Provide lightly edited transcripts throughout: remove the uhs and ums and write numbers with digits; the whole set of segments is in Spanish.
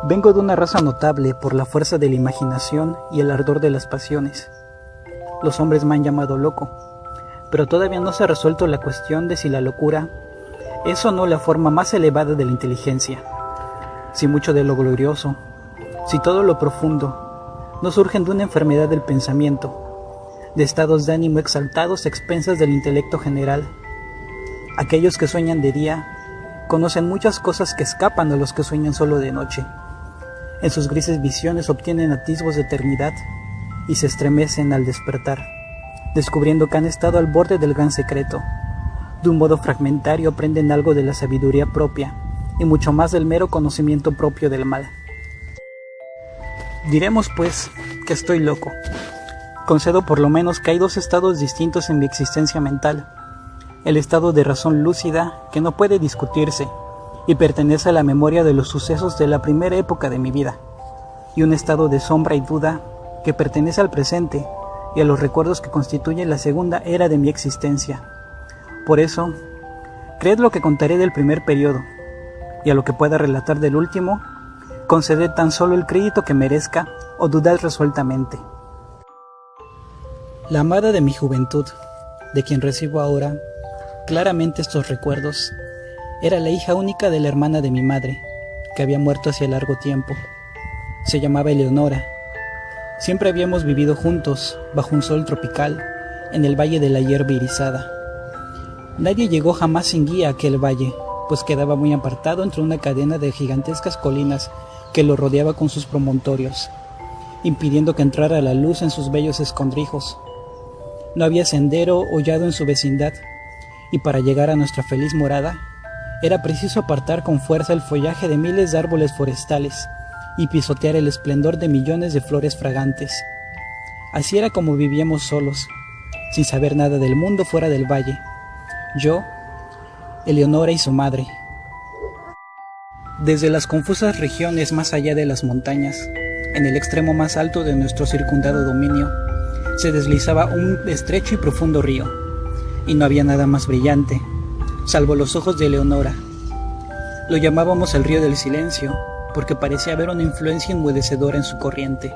Vengo de una raza notable por la fuerza de la imaginación y el ardor de las pasiones. Los hombres me han llamado loco, pero todavía no se ha resuelto la cuestión de si la locura es o no la forma más elevada de la inteligencia, si mucho de lo glorioso, si todo lo profundo, no surgen de una enfermedad del pensamiento, de estados de ánimo exaltados a expensas del intelecto general. Aquellos que sueñan de día conocen muchas cosas que escapan a los que sueñan solo de noche. En sus grises visiones obtienen atisbos de eternidad y se estremecen al despertar, descubriendo que han estado al borde del gran secreto. De un modo fragmentario aprenden algo de la sabiduría propia y mucho más del mero conocimiento propio del mal. Diremos pues que estoy loco. Concedo por lo menos que hay dos estados distintos en mi existencia mental: el estado de razón lúcida, que no puede discutirse y pertenece a la memoria de los sucesos de la primera época de mi vida, y un estado de sombra y duda que pertenece al presente y a los recuerdos que constituyen la segunda era de mi existencia. Por eso, creed lo que contaré del primer periodo, y a lo que pueda relatar del último, conceded tan solo el crédito que merezca o dudad resueltamente. La amada de mi juventud, de quien recibo ahora claramente estos recuerdos, era la hija única de la hermana de mi madre, que había muerto hacía largo tiempo. Se llamaba Eleonora. Siempre habíamos vivido juntos, bajo un sol tropical, en el valle de la hierba irisada. Nadie llegó jamás sin guía a aquel valle, pues quedaba muy apartado entre una cadena de gigantescas colinas que lo rodeaba con sus promontorios, impidiendo que entrara la luz en sus bellos escondrijos. No había sendero hollado en su vecindad, y para llegar a nuestra feliz morada, era preciso apartar con fuerza el follaje de miles de árboles forestales y pisotear el esplendor de millones de flores fragantes. Así era como vivíamos solos, sin saber nada del mundo fuera del valle. Yo, Eleonora y su madre. Desde las confusas regiones más allá de las montañas, en el extremo más alto de nuestro circundado dominio, se deslizaba un estrecho y profundo río, y no había nada más brillante, salvo los ojos de Eleonora. Lo llamábamos el río del silencio, porque parecía haber una influencia enmudecedora en su corriente.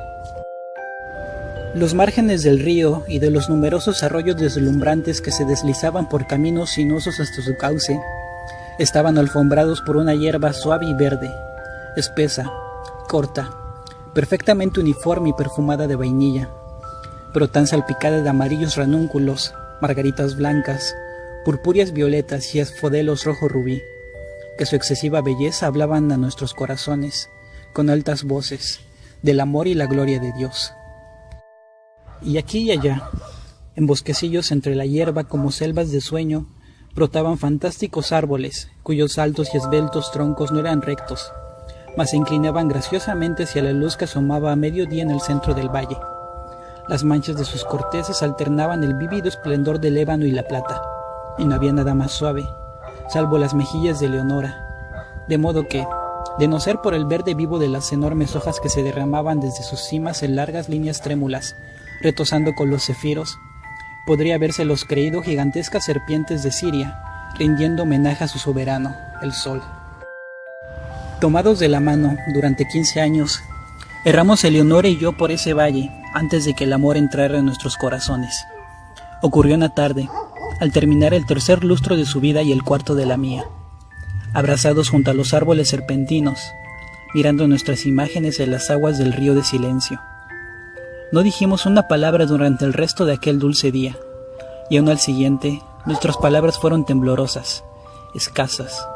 Los márgenes del río y de los numerosos arroyos deslumbrantes que se deslizaban por caminos sinuosos hasta su cauce, estaban alfombrados por una hierba suave y verde, espesa, corta, perfectamente uniforme y perfumada de vainilla, pero tan salpicada de amarillos ranúnculos, margaritas blancas, purpúreas violetas y esfodelos rojo rubí, que su excesiva belleza hablaban a nuestros corazones, con altas voces, del amor y la gloria de Dios. Y aquí y allá, en bosquecillos entre la hierba como selvas de sueño, brotaban fantásticos árboles, cuyos altos y esbeltos troncos no eran rectos, mas se inclinaban graciosamente hacia la luz que asomaba a mediodía en el centro del valle. Las manchas de sus cortezas alternaban el vívido esplendor del ébano y la plata, y no había nada más suave, salvo las mejillas de Eleonora, de modo que, de no ser por el verde vivo de las enormes hojas que se derramaban desde sus cimas en largas líneas trémulas, retozando con los cefiros, podría habérselos creído gigantescas serpientes de Siria, rindiendo homenaje a su soberano, el sol. Tomados de la mano durante 15 años, erramos Eleonora y yo por ese valle, antes de que el amor entrara en nuestros corazones. Ocurrió una tarde, al terminar el tercer lustro de su vida y el cuarto de la mía, abrazados junto a los árboles serpentinos, mirando nuestras imágenes en las aguas del río de silencio. No dijimos una palabra durante el resto de aquel dulce día, y aún al siguiente, nuestras palabras fueron temblorosas, escasas.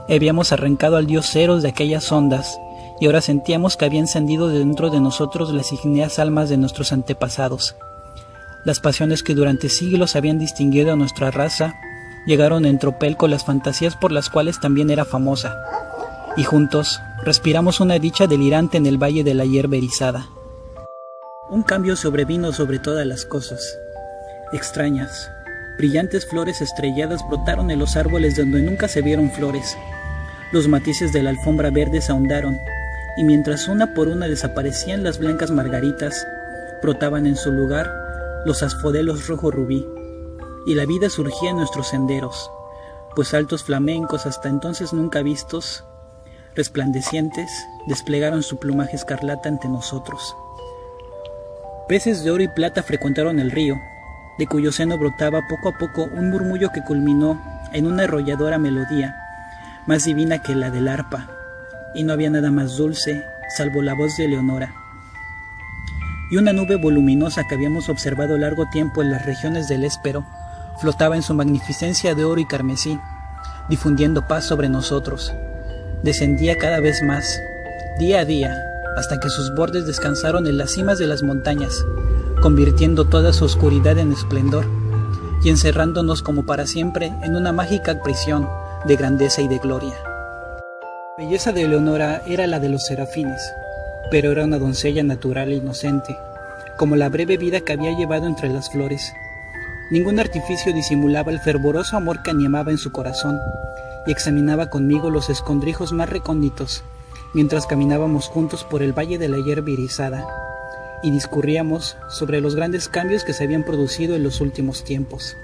Habíamos arrancado al dios Eros de aquellas ondas, y ahora sentíamos que había encendido dentro de nosotros las ígneas almas de nuestros antepasados. Las pasiones que durante siglos habían distinguido a nuestra raza llegaron en tropel con las fantasías por las cuales también era famosa, y juntos respiramos una dicha delirante en el valle de la hierba erizada. Un cambio sobrevino sobre todas las cosas. Extrañas, brillantes flores estrelladas brotaron en los árboles donde nunca se vieron flores. Los matices de la alfombra verde se ahondaron, y mientras una por una desaparecían las blancas margaritas, brotaban en su lugar los asfodelos rojo rubí, y la vida surgía en nuestros senderos, pues altos flamencos hasta entonces nunca vistos, resplandecientes, desplegaron su plumaje escarlata ante nosotros. Peces de oro y plata frecuentaron el río, de cuyo seno brotaba poco a poco un murmullo que culminó en una arrolladora melodía, más divina que la del arpa, y no había nada más dulce, salvo la voz de Eleonora. Y una nube voluminosa que habíamos observado largo tiempo en las regiones del Éspero, flotaba en su magnificencia de oro y carmesí, difundiendo paz sobre nosotros. Descendía cada vez más, día a día, hasta que sus bordes descansaron en las cimas de las montañas, convirtiendo toda su oscuridad en esplendor, y encerrándonos como para siempre en una mágica prisión de grandeza y de gloria. La belleza de Eleonora era la de los serafines, pero era una doncella natural e inocente, como la breve vida que había llevado entre las flores. Ningún artificio disimulaba el fervoroso amor que animaba en su corazón, y examinaba conmigo los escondrijos más recónditos, mientras caminábamos juntos por el valle de la hierba irisada, y discurríamos sobre los grandes cambios que se habían producido en los últimos tiempos.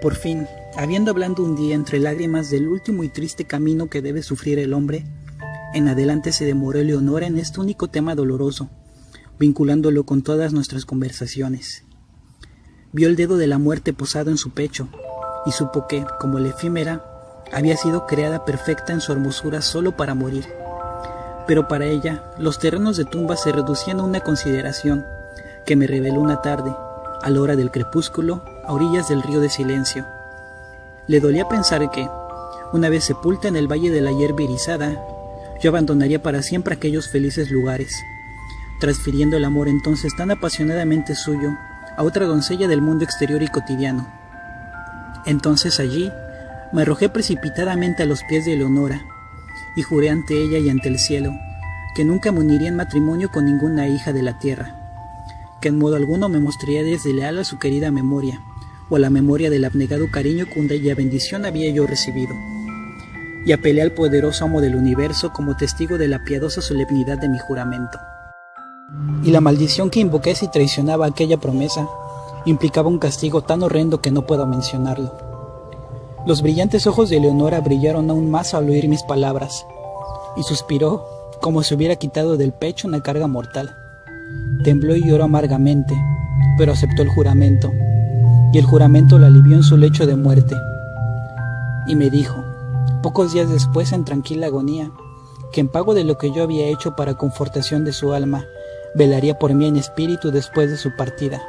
Por fin, habiendo hablado un día entre lágrimas del último y triste camino que debe sufrir el hombre, en adelante se demoró Eleonora en este único tema doloroso, vinculándolo con todas nuestras conversaciones. Vio el dedo de la muerte posado en su pecho, y supo que, como la efímera, había sido creada perfecta en su hermosura solo para morir. Pero para ella, los terrenos de tumba se reducían a una consideración que me reveló una tarde, a la hora del crepúsculo, a orillas del río de silencio. Le dolía pensar que, una vez sepulta en el valle de la hierba irisada, yo abandonaría para siempre aquellos felices lugares, transfiriendo el amor entonces tan apasionadamente suyo a otra doncella del mundo exterior y cotidiano. Entonces allí me arrojé precipitadamente a los pies de Eleonora, y juré ante ella y ante el cielo que nunca me uniría en matrimonio con ninguna hija de la tierra, que en modo alguno me mostraría desleal a su querida memoria, o a la memoria del abnegado cariño cuya bendición había yo recibido. Y apelé al poderoso amo del universo como testigo de la piadosa solemnidad de mi juramento. Y la maldición que invoqué si traicionaba aquella promesa implicaba un castigo tan horrendo que no puedo mencionarlo. Los brillantes ojos de Eleonora brillaron aún más al oír mis palabras, y suspiró como si hubiera quitado del pecho una carga mortal. Tembló y lloró amargamente, pero aceptó el juramento, y el juramento la alivió en su lecho de muerte. Y me dijo, pocos días después en tranquila agonía, que en pago de lo que yo había hecho para confortación de su alma, velaría por mí en espíritu después de su partida,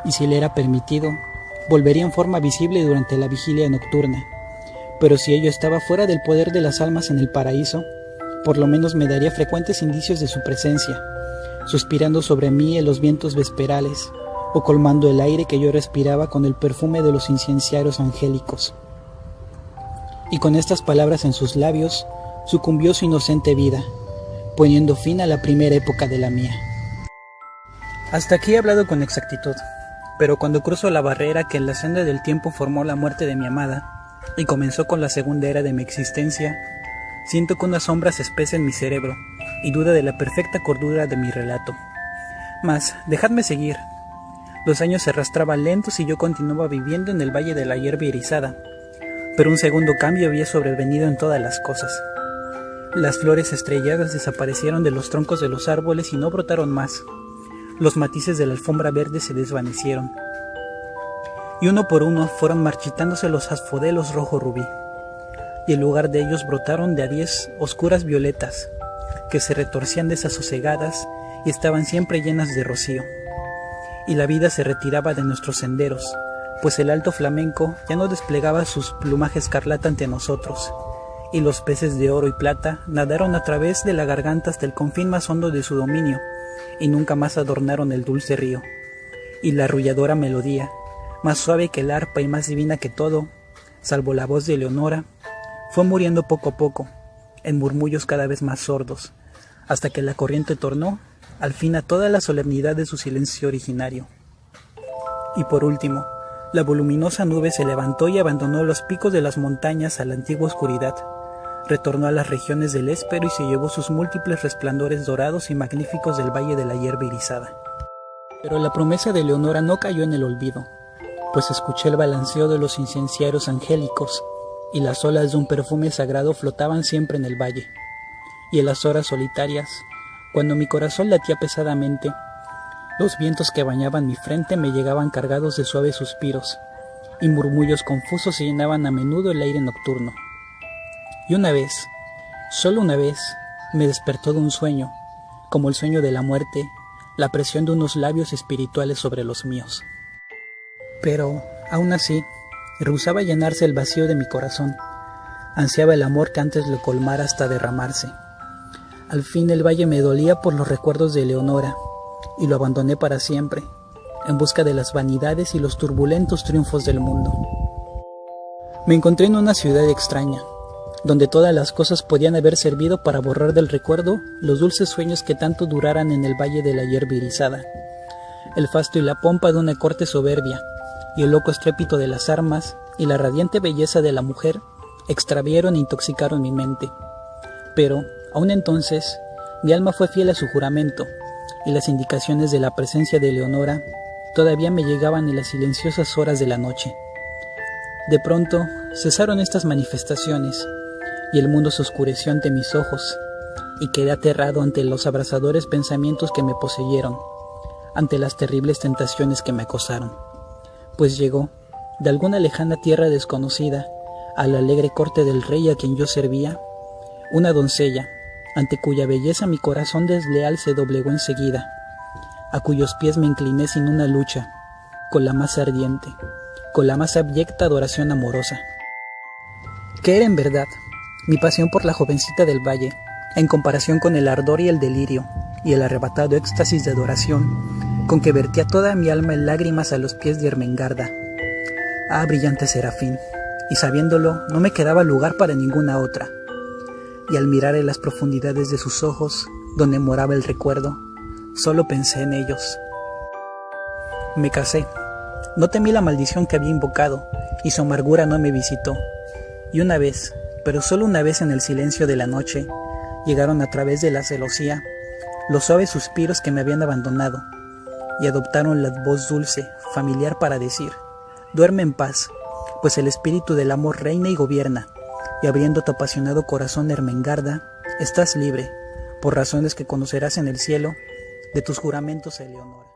y si le era permitido, volvería en forma visible durante la vigilia nocturna, pero si ello estaba fuera del poder de las almas en el paraíso, por lo menos me daría frecuentes indicios de su presencia, suspirando sobre mí en los vientos vesperales, o colmando el aire que yo respiraba con el perfume de los incenciarios angélicos. Y con estas palabras en sus labios, sucumbió su inocente vida, poniendo fin a la primera época de la mía. Hasta aquí he hablado con exactitud, pero cuando cruzo la barrera que en la senda del tiempo formó la muerte de mi amada, y comenzó con la segunda era de mi existencia, siento que una sombra se espesa en mi cerebro, y duda de la perfecta cordura de mi relato. Mas, dejadme seguir. Los años se arrastraban lentos y yo continuaba viviendo en el valle de la hierba irisada, pero un segundo cambio había sobrevenido en todas las cosas. Las flores estrelladas desaparecieron de los troncos de los árboles y no brotaron más. Los matices de la alfombra verde se desvanecieron, y uno por uno fueron marchitándose los asfodelos rojo rubí, y en lugar de ellos brotaron de a 10 oscuras violetas, que se retorcían desasosegadas y estaban siempre llenas de rocío. Y la vida se retiraba de nuestros senderos, pues el alto flamenco ya no desplegaba sus plumajes escarlata ante nosotros, y los peces de oro y plata nadaron a través de la garganta hasta el confín más hondo de su dominio, y nunca más adornaron el dulce río. Y la arrulladora melodía, más suave que el arpa y más divina que todo, salvo la voz de Eleonora, fue muriendo poco a poco, en murmullos cada vez más sordos, hasta que la corriente tornó, al fin, a toda la solemnidad de su silencio originario. Y por último, la voluminosa nube se levantó y abandonó los picos de las montañas a la antigua oscuridad, retornó a las regiones del Éspero y se llevó sus múltiples resplandores dorados y magníficos del valle de la hierba irisada. Pero la promesa de Eleonora no cayó en el olvido, pues escuché el balanceo de los incenciarios angélicos, y las olas de un perfume sagrado flotaban siempre en el valle, y en las horas solitarias, cuando mi corazón latía pesadamente, los vientos que bañaban mi frente me llegaban cargados de suaves suspiros, y murmullos confusos se llenaban a menudo el aire nocturno. Y una vez, solo una vez, me despertó de un sueño, como el sueño de la muerte, la presión de unos labios espirituales sobre los míos. Pero, aún así, rehusaba llenarse el vacío de mi corazón. Ansiaba el amor que antes lo colmara hasta derramarse. Al fin el valle me dolía por los recuerdos de Eleonora, y lo abandoné para siempre, en busca de las vanidades y los turbulentos triunfos del mundo. Me encontré en una ciudad extraña, donde todas las cosas podían haber servido para borrar del recuerdo los dulces sueños que tanto duraran en el valle de la hierba irisada. El fasto y la pompa de una corte soberbia, y el loco estrépito de las armas, y la radiante belleza de la mujer, extraviaron e intoxicaron mi mente. Pero, aún entonces, mi alma fue fiel a su juramento, y las indicaciones de la presencia de Eleonora todavía me llegaban en las silenciosas horas de la noche. De pronto, cesaron estas manifestaciones, y el mundo se oscureció ante mis ojos, y quedé aterrado ante los abrasadores pensamientos que me poseyeron, ante las terribles tentaciones que me acosaron. Pues llegó, de alguna lejana tierra desconocida, a la alegre corte del rey a quien yo servía, una doncella, ante cuya belleza mi corazón desleal se doblegó enseguida, a cuyos pies me incliné sin una lucha, con la más ardiente, con la más abyecta adoración amorosa. ¿Qué era en verdad mi pasión por la jovencita del valle, en comparación con el ardor y el delirio, y el arrebatado éxtasis de adoración, con que vertía toda mi alma en lágrimas a los pies de Ermengarda? Ah, brillante serafín, y sabiéndolo, no me quedaba lugar para ninguna otra, y al mirar en las profundidades de sus ojos, donde moraba el recuerdo, solo pensé en ellos. Me casé, no temí la maldición que había invocado, y su amargura no me visitó, y una vez, pero solo una vez en el silencio de la noche, llegaron a través de la celosía los suaves suspiros que me habían abandonado, y adoptaron la voz dulce, familiar para decir: duerme en paz, pues el espíritu del amor reina y gobierna, y abriendo tu apasionado corazón, Ermengarda, estás libre, por razones que conocerás en el cielo, de tus juramentos, Eleonora.